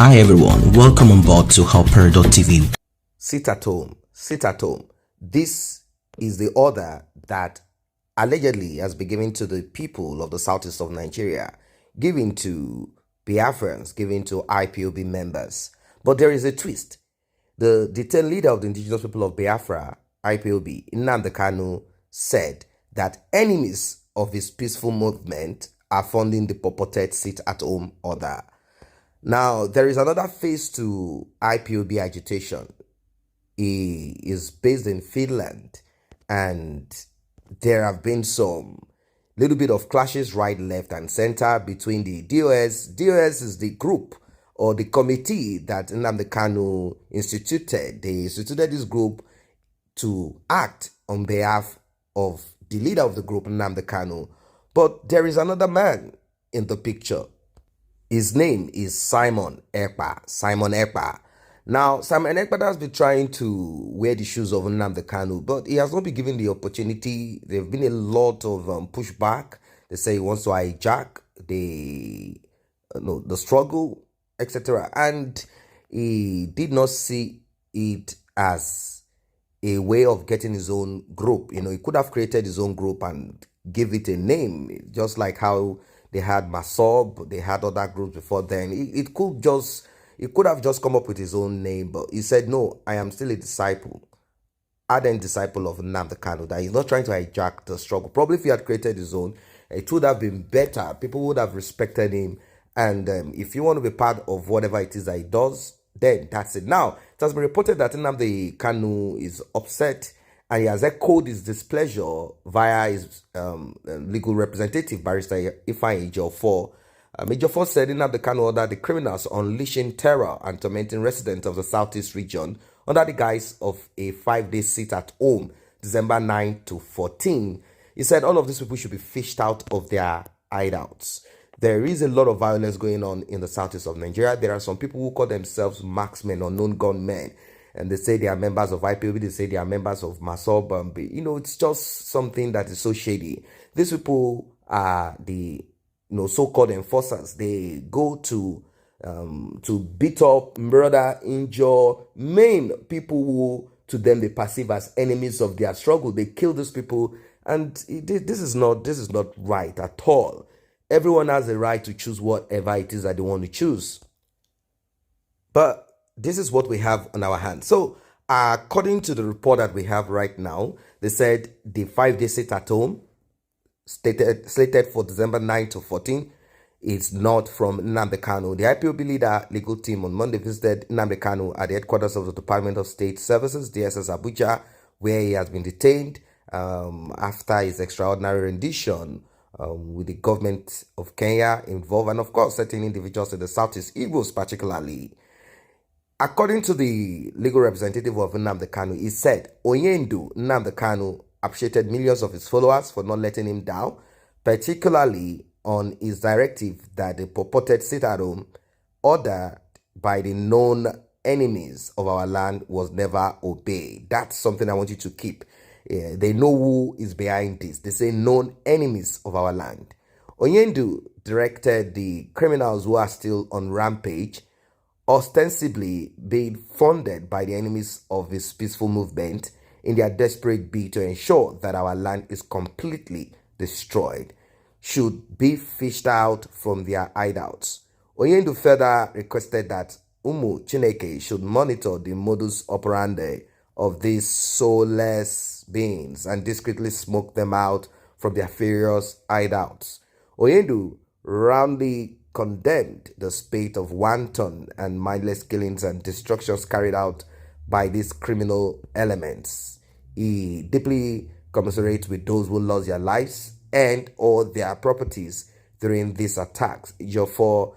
Hi everyone, welcome on board to Helper.tv. Sit at home, sit at home. This is the order that allegedly has been given to the people of the southeast of Nigeria, given to Biafrans, given to IPOB members. But there is a twist. The detained leader of the indigenous people of Biafra, IPOB, Nnamdi Kanu, said that enemies of his peaceful movement are funding the purported sit-at-home order. Now, there is another phase to IPOB agitation. He is based in Finland, and there have been some little bit of clashes right, left, and center between the DOS. DOS is the group or the committee that Nnamdi Kanu instituted. They instituted this group to act on behalf of the leader of the group, Nnamdi Kanu. But there is another man in the picture. His name is Simon Ekpa. Simon Ekpa. Now, Simon Ekpa has been trying to wear the shoes of Nnamdi Kanu, but he has not been given the opportunity. There have been a lot of pushback. They say he wants to hijack the struggle, etc. And he did not see it as a way of getting his own group. He could have created his own group and give it a name, just like how they had Masob, they had other groups before then. It could have just come up with his own name, but he said, no, I am still a disciple, ardent disciple of Nnamdi Kanu, that he's not trying to hijack the struggle. Probably if he had created his own, it would have been better. People would have respected him. And if you want to be part of whatever it is that he does, then that's it. Now, it has been reported that Nnamdi Kanu is upset, and he has echoed his displeasure via his legal representative, Barrister Ifeanyi Ejiofor. Ejiofor said Nnamdi Kanu ordered the criminals unleashing terror and tormenting residents of the southeast region under the guise of a 5-day sit-at-home, December 9 to 14. He said all of these people should be fished out of their hideouts. There is a lot of violence going on in the southeast of Nigeria. There are some people who call themselves marksmen or known gunmen, and they say they are members of IPOB, they say they are members of Masob. It's just something that is so shady. These people are the so-called enforcers. They go to beat up, murder, injure, maim people who to them they perceive as enemies of their struggle. They kill these people, and this is not right at all. Everyone has a right to choose whatever it is that they want to choose. But this is what we have on our hands. So, according to the report that we have right now, they said the 5-day sit-at-home slated for December 9 to 14 is not from Nnamdi Kanu. The IPOB leader legal team on Monday visited Nnamdi Kanu at the headquarters of the Department of State Services, DSS Abuja, where he has been detained after his extraordinary rendition with the government of Kenya involved, and of course certain individuals in the Southeast, Igbos particularly. According to the legal representative of Nnamdi Kanu, he said Onyendu Nnamdi Kanu appreciated millions of his followers for not letting him down, particularly on his directive that the purported sit-at-home order by the known enemies of our land was never obeyed. That's something I want you to keep. They know who is behind this. They say known enemies of our land. Onyendu directed the criminals who are still on rampage, ostensibly being funded by the enemies of his peaceful movement, in their desperate bid to ensure that our land is completely destroyed, should be fished out from their hideouts. Onyendu further requested that Umu Chineke should monitor the modus operandi of these soulless beings and discreetly smoke them out from their various hideouts. Onyendu roundly condemned the spate of wanton and mindless killings and destructions carried out by these criminal elements. He deeply commiserates with those who lost their lives and or their properties during these attacks. Ejiofor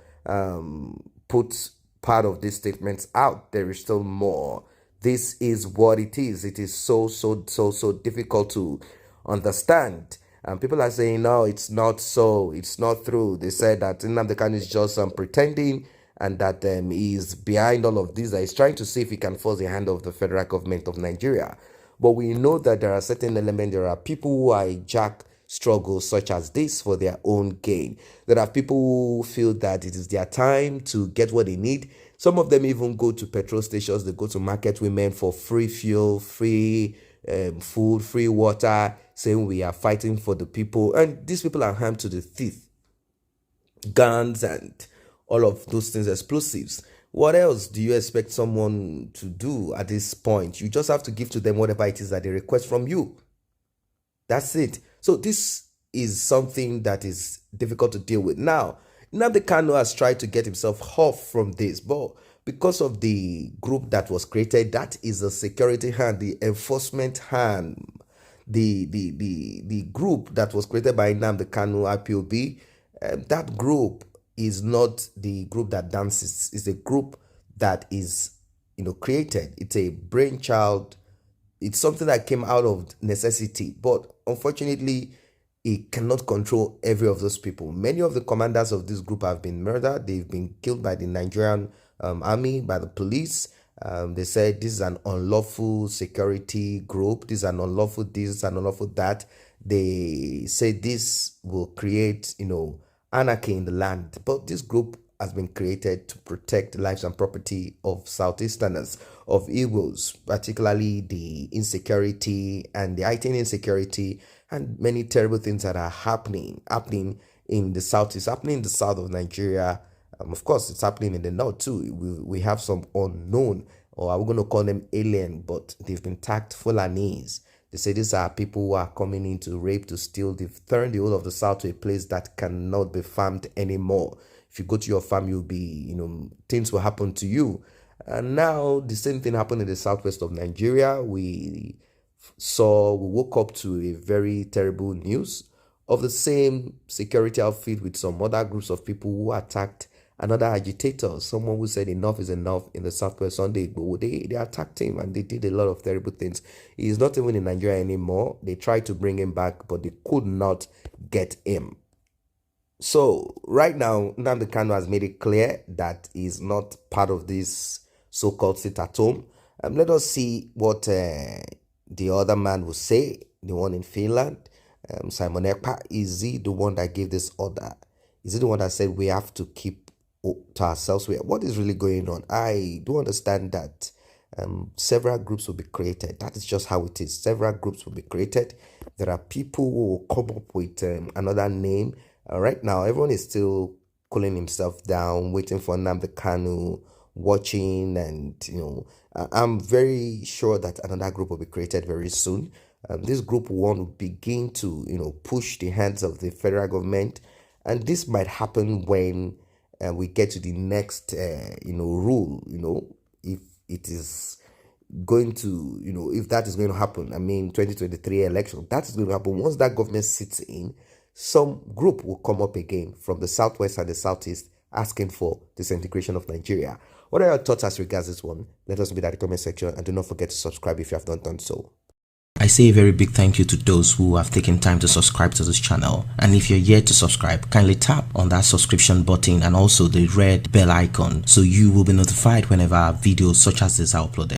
puts part of these statements out. There is still more. This is what it is. It is so difficult to understand. And people are saying, no, it's not so. It's not true. They said that Nnamdi Kanu is just pretending, and that he is behind all of this. That he's trying to see if he can force the hand of the federal government of Nigeria. But we know that there are certain elements. There are people who hijack struggles such as this for their own gain. There are people who feel that it is their time to get what they need. Some of them even go to petrol stations, they go to market women for free fuel, free food, free water, saying we are fighting for the people. And these people are armed to the teeth. Guns and all of those things, explosives. What else do you expect someone to do at this point? You just have to give to them whatever it is that they request from you. That's it. So this is something that is difficult to deal with. Now, Nnamdi Kanu has tried to get himself off from this, but because of the group that was created, that is the security hand, the enforcement hand, the group that was created by Nnamdi Kanu, IPOB, that group is not the group that dances. It's a group that is, created. It's a brainchild. It's something that came out of necessity, but unfortunately, it cannot control every of those people. Many of the commanders of this group have been murdered. They've been killed by the Nigerian army, by the police. They said this is an unlawful security group. This is an unlawful this, an unlawful that. They say this will create, anarchy in the land. But this group has been created to protect the lives and property of Southeasterners, of Igbos, particularly the insecurity and the heightened insecurity and many terrible things that are happening in the Southeast, happening in the south of Nigeria. Of course, it's happening in the north too. We have some unknown, or are we going to call them alien, but they've been tagged Fulanis. They say these are people who are coming in to rape, to steal. They've turned the whole of the south to a place that cannot be farmed anymore. If you go to your farm, you'll be, things will happen to you. And now the same thing happened in the southwest of Nigeria. We woke up to a very terrible news of the same security outfit with some other groups of people who attacked another agitator, someone who said enough is enough in the southwest Sunday. But they attacked him and they did a lot of terrible things. He is not even in Nigeria anymore. They tried to bring him back, but they could not get him. So right now, Nnamdi Kanu has made it clear that he's not part of this so-called sit-at-home. Let us see what the other man will say, the one in Finland, Simon Ekpa. Is he the one that gave this order? Is he the one that said we have to keep to ourselves? What is really going on? I do understand that several groups will be created. That is just how it is. Several groups will be created. There are people who will come up with another name. Right now, everyone is still cooling himself down, waiting for Nnamdi Kanu, watching, and I'm very sure that another group will be created very soon. This group will begin to push the hands of the federal government, and this might happen when we get to the next rule. If it is going to if that is going to happen, 2023 election, that is going to happen. Once that government sits in, some group will come up again from the southwest and the southeast asking for disintegration of Nigeria. What are your thoughts as regards this one? Let us know in the comment section, and do not forget to subscribe if you have not done so. I say a very big thank you to those who have taken time to subscribe to this channel, and if you're yet to subscribe, kindly tap on that subscription button and also the red bell icon so you will be notified whenever videos such as this are uploaded.